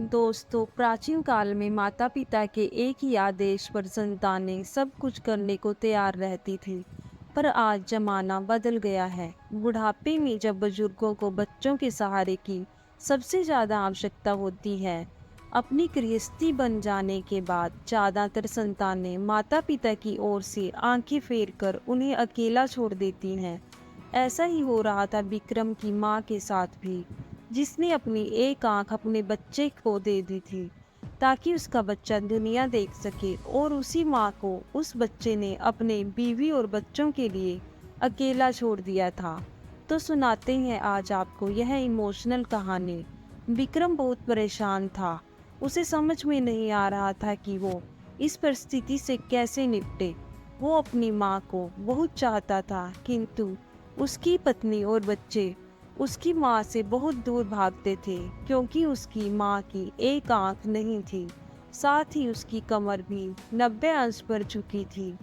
दोस्तों, प्राचीन काल में माता पिता के एक ही आदेश पर संतानें सब कुछ करने को तैयार रहती थी। पर आज जमाना बदल गया है। बुढ़ापे में जब बुजुर्गों को बच्चों के सहारे की सबसे ज़्यादा आवश्यकता होती है, अपनी गृहस्थी बन जाने के बाद ज़्यादातर संतानें माता पिता की ओर से आंखें फेर कर उन्हें अकेला छोड़ देती हैं। ऐसा ही हो रहा था विक्रम की माँ के साथ भी, जिसने अपनी एक आंख अपने बच्चे को दे दी थी ताकि उसका बच्चा दुनिया देख सके, और उसी माँ को उस बच्चे ने अपने बीवी और बच्चों के लिए अकेला छोड़ दिया था। तो सुनाते हैं आज आपको यह इमोशनल कहानी। विक्रम बहुत परेशान था। उसे समझ में नहीं आ रहा था कि वो इस परिस्थिति से कैसे निपटे। वो अपनी माँ को बहुत चाहता था, किंतु उसकी पत्नी और बच्चे उसकी माँ से बहुत दूर भागते थे, क्योंकि उसकी माँ की एक आंख नहीं थी। साथ ही उसकी कमर भी 90 अंश पर चुकी थी।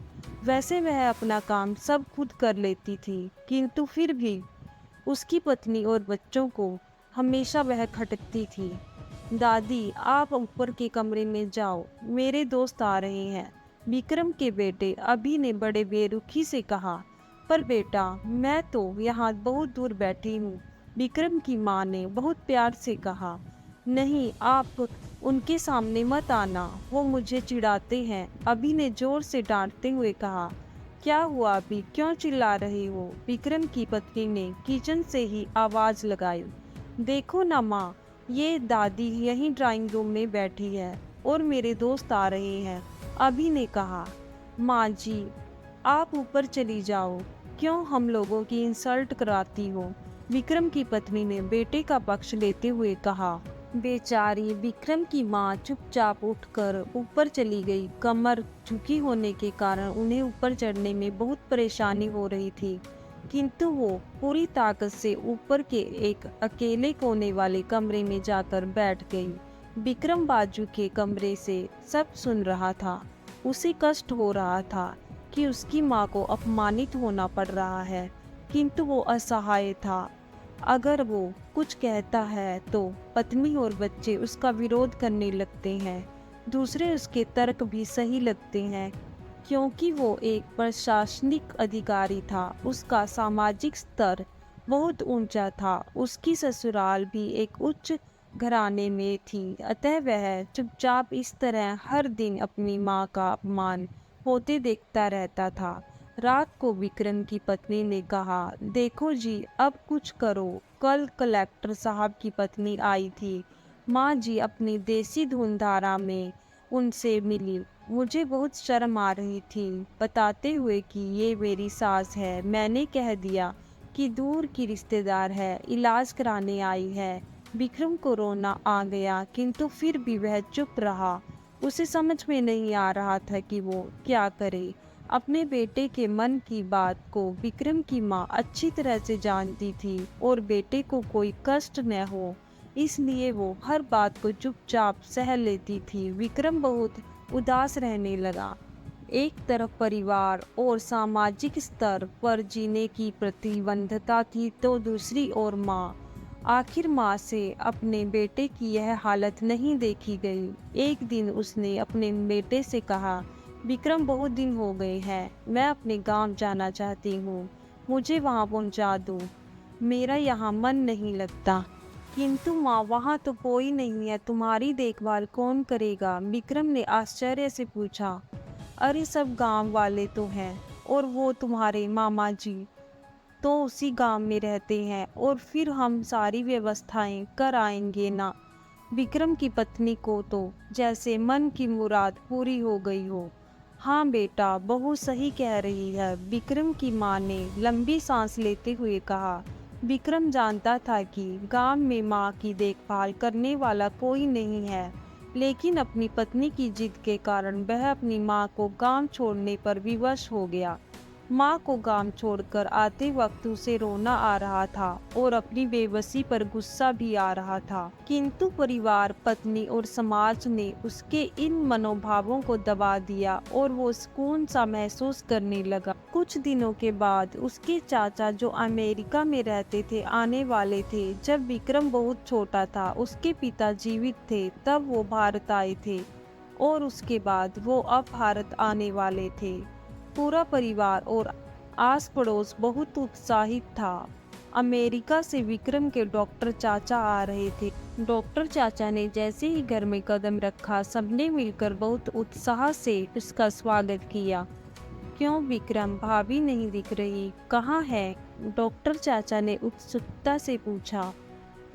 वैसे वह अपना काम सब खुद कर लेती थी, किंतु फिर भी उसकी पत्नी और बच्चों को हमेशा वह खटकती थी। दादी, आप ऊपर के कमरे में जाओ, मेरे दोस्त आ रहे हैं, विक्रम के बेटे अभी ने बड़े बेरुखी से कहा। पर बेटा, मैं तो यहाँ बहुत दूर बैठी हूँ, विक्रम की माँ ने बहुत प्यार से कहा। नहीं, आप उनके सामने मत आना, वो मुझे चिढ़ाते हैं, अभी ने जोर से डांटते हुए कहा। क्या हुआ अभी, क्यों चिल्ला रही हो? विक्रम की पत्नी ने किचन से ही आवाज लगाई। देखो ना माँ, ये दादी यहीं ड्राइंग रूम में बैठी है और मेरे दोस्त आ रहे हैं, अभी ने कहा। माँ जी, आप ऊपर चली जाओ, क्यों हम लोगों की इंसल्ट कराती हो? विक्रम की पत्नी ने बेटे का पक्ष लेते हुए कहा। बेचारी विक्रम की माँ चुपचाप उठकर ऊपर चली गई। कमर झुकी होने के कारण उन्हें ऊपर चढ़ने में बहुत परेशानी हो रही थी, किंतु वो पूरी ताकत से ऊपर के एक अकेले कोने वाले कमरे में जाकर बैठ गई। विक्रम बाजू के कमरे से सब सुन रहा था। उसे कष्ट हो रहा था कि उसकी माँ को अपमानित होना पड़ रहा है, किंतु वो असहाय था। अगर वो कुछ कहता है तो पत्नी और बच्चे उसका विरोध करने लगते हैं। दूसरे उसके तर्क भी सही लगते हैं, क्योंकि वो एक प्रशासनिक अधिकारी था। उसका सामाजिक स्तर बहुत ऊंचा था। उसकी ससुराल भी एक उच्च घराने में थी, अतः वह चुपचाप इस तरह हर दिन अपनी माँ का अपमान होते देखता रहता था। रात को विक्रम की पत्नी ने कहा, देखो जी, अब कुछ करो। कल कलेक्टर साहब की पत्नी आई थी। माँ जी अपनी देसी धुनधारा में उनसे मिली। मुझे बहुत शर्म आ रही थी, बताते हुए कि ये मेरी सास है। मैंने कह दिया कि दूर की रिश्तेदार है, इलाज कराने आई है। विक्रम को रोना आ गया, किंतु फिर भी वह चुप रहा। उसे समझ में नहीं आ रहा था कि वो क्या करे। अपने बेटे के मन की बात को विक्रम की माँ अच्छी तरह से जानती थी, और बेटे को कोई कष्ट न हो इसलिए वो हर बात को चुपचाप सह लेती थी। विक्रम बहुत उदास रहने लगा। एक तरफ परिवार और सामाजिक स्तर पर जीने की प्रतिबद्धता थी, तो दूसरी ओर माँ। आखिर माँ से अपने बेटे की यह हालत नहीं देखी गई। एक दिन उसने अपने बेटे से कहा, विक्रम, बहुत दिन हो गए हैं, मैं अपने गांव जाना चाहती हूँ, मुझे वहाँ पहुँचा दो, मेरा यहाँ मन नहीं लगता। किंतु माँ, वहाँ तो कोई नहीं है, तुम्हारी देखभाल कौन करेगा? विक्रम ने आश्चर्य से पूछा। अरे, सब गांव वाले तो हैं, और वो तुम्हारे मामा जी तो उसी गांव में रहते हैं, और फिर हम सारी व्यवस्थाएं कर आएंगे ना। विक्रम की पत्नी को तो जैसे मन की मुराद पूरी हो गई हो। हाँ बेटा, बहू सही कह रही है, विक्रम की माँ ने लंबी सांस लेते हुए कहा। विक्रम जानता था कि गांव में माँ की देखभाल करने वाला कोई नहीं है, लेकिन अपनी पत्नी की जिद के कारण वह अपनी माँ को गांव छोड़ने पर विवश हो गया। माँ को गांव छोड़कर आते वक्त उसे रोना आ रहा था और अपनी बेबसी पर गुस्सा भी आ रहा था, किंतु परिवार, पत्नी और समाज ने उसके इन मनोभावों को दबा दिया और वो सुकून सा महसूस करने लगा। कुछ दिनों के बाद उसके चाचा, जो अमेरिका में रहते थे, आने वाले थे। जब विक्रम बहुत छोटा था, उसके पिता जीवित थे, तब वो भारत आए थे और उसके बाद वो अब भारत आने वाले थे। पूरा परिवार और आस पड़ोस बहुत उत्साहित था। अमेरिका से विक्रम के डॉक्टर चाचा आ रहे थे। डॉक्टर चाचा ने जैसे ही घर में कदम रखा, सबने मिलकर बहुत उत्साह से उसका स्वागत किया। क्यों विक्रम, भाभी नहीं दिख रही, कहाँ है? डॉक्टर चाचा ने उत्सुकता से पूछा।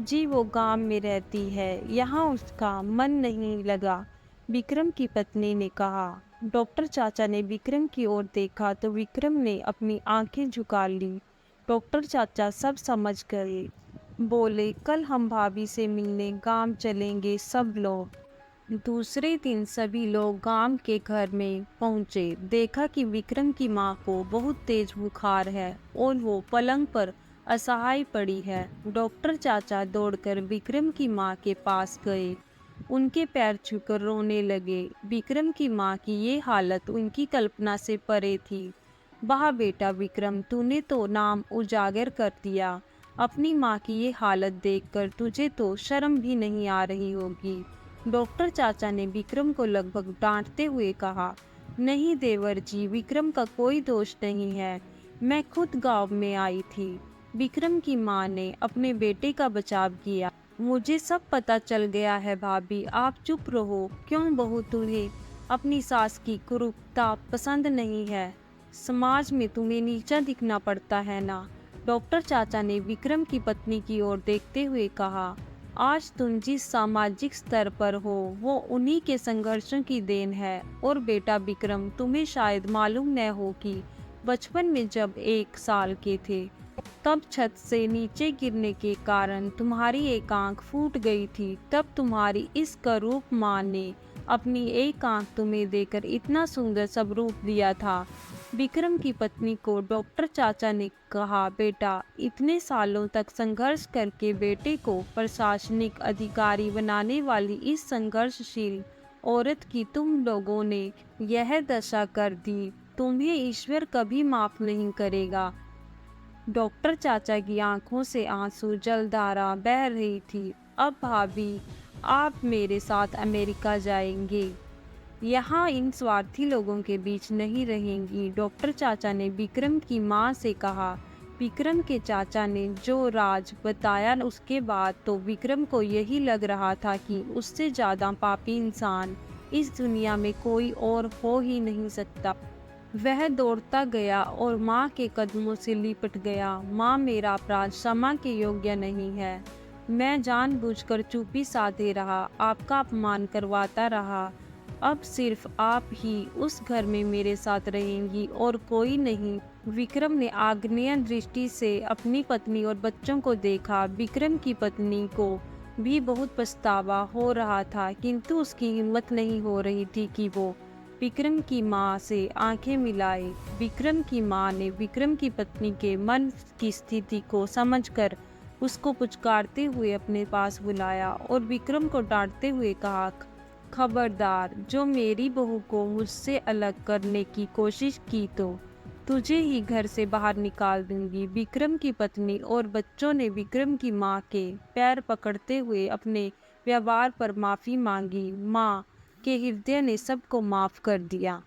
जी वो गांव में रहती है, यहाँ उसका मन नहीं लगा, विक्रम की पत्नी ने कहा। डॉक्टर चाचा ने विक्रम की ओर देखा तो विक्रम ने अपनी आंखें झुका ली। डॉक्टर चाचा सब समझ गए। बोले, कल हम भाभी से मिलने गांव चलेंगे सब लोग। दूसरे दिन सभी लोग गांव के घर में पहुंचे। देखा कि विक्रम की मां को बहुत तेज बुखार है और वो पलंग पर असहाय पड़ी है। डॉक्टर चाचा दौड़कर विक्रम की मां के पास गए, उनके पैर छूकर रोने लगे। विक्रम की मां की ये हालत उनकी कल्पना से परे थी। वाह बेटा विक्रम, तूने तो नाम उजागर कर दिया। अपनी मां की ये हालत देखकर तुझे तो शर्म भी नहीं आ रही होगी। डॉक्टर चाचा ने विक्रम को लगभग डांटते हुए कहा। नहीं देवर जी, विक्रम का कोई दोष नहीं है, मैं खुद गांव में आई थी। विक्रम की मां ने अपने बेटे का बचाव किया। मुझे सब पता चल गया है भाभी, आप चुप रहो। क्यों बहू, तुम्हें अपनी सास की कुरूपता पसंद नहीं है? समाज में तुम्हें नीचा दिखना पड़ता है ना? डॉक्टर चाचा ने विक्रम की पत्नी की ओर देखते हुए कहा। आज तुम जिस सामाजिक स्तर पर हो वो उन्हीं के संघर्षों की देन है। और बेटा विक्रम, तुम्हें शायद मालूम न हो कि बचपन में जब 1 साल के थे, तब छत से नीचे गिरने के कारण तुम्हारी एक आंख फूट गई थी। तब तुम्हारी इस करूप माँ ने अपनी एक आंख तुम्हें देकर इतना सुंदर स्वरूप दिया था। विक्रम की पत्नी को डॉक्टर चाचा ने कहा, बेटा, इतने सालों तक संघर्ष करके बेटे को प्रशासनिक अधिकारी बनाने वाली इस संघर्षशील औरत की तुम लोगों ने यह दशा कर दी, तुम्हें ईश्वर कभी माफ नहीं करेगा। डॉक्टर चाचा की आंखों से आंसू जलधारा बह रही थी। अब भाभी, आप मेरे साथ अमेरिका जाएंगे, यहाँ इन स्वार्थी लोगों के बीच नहीं रहेंगी, डॉक्टर चाचा ने विक्रम की मां से कहा। विक्रम के चाचा ने जो राज बताया, उसके बाद तो विक्रम को यही लग रहा था कि उससे ज़्यादा पापी इंसान इस दुनिया में कोई और हो ही नहीं सकता। वह दौड़ता गया और माँ के कदमों से लिपट गया। माँ, मेरा अपराध क्षमा के योग्य नहीं है। मैं जानबूझकर चुप्पी साधे रहा, आपका अपमान करवाता रहा। अब सिर्फ आप ही उस घर में मेरे साथ रहेंगी और कोई नहीं। विक्रम ने आग्नेय दृष्टि से अपनी पत्नी और बच्चों को देखा। विक्रम की पत्नी को भी बहुत पछतावा हो रहा था, किंतु उसकी हिम्मत नहीं हो रही थी कि वो विक्रम की मां से आंखें मिलाए। विक्रम की मां ने विक्रम की पत्नी के मन की स्थिति को समझकर उसको पुचकारते हुए अपने पास बुलाया और विक्रम को डांटते हुए कहा, खबरदार, जो मेरी बहू को मुझसे अलग करने की कोशिश की तो तुझे ही घर से बाहर निकाल दूंगी। विक्रम की पत्नी और बच्चों ने विक्रम की मां के पैर पकड़ते हुए अपने व्यवहार पर माफी मांगी। मां के हृदय ने सबको माफ कर दिया।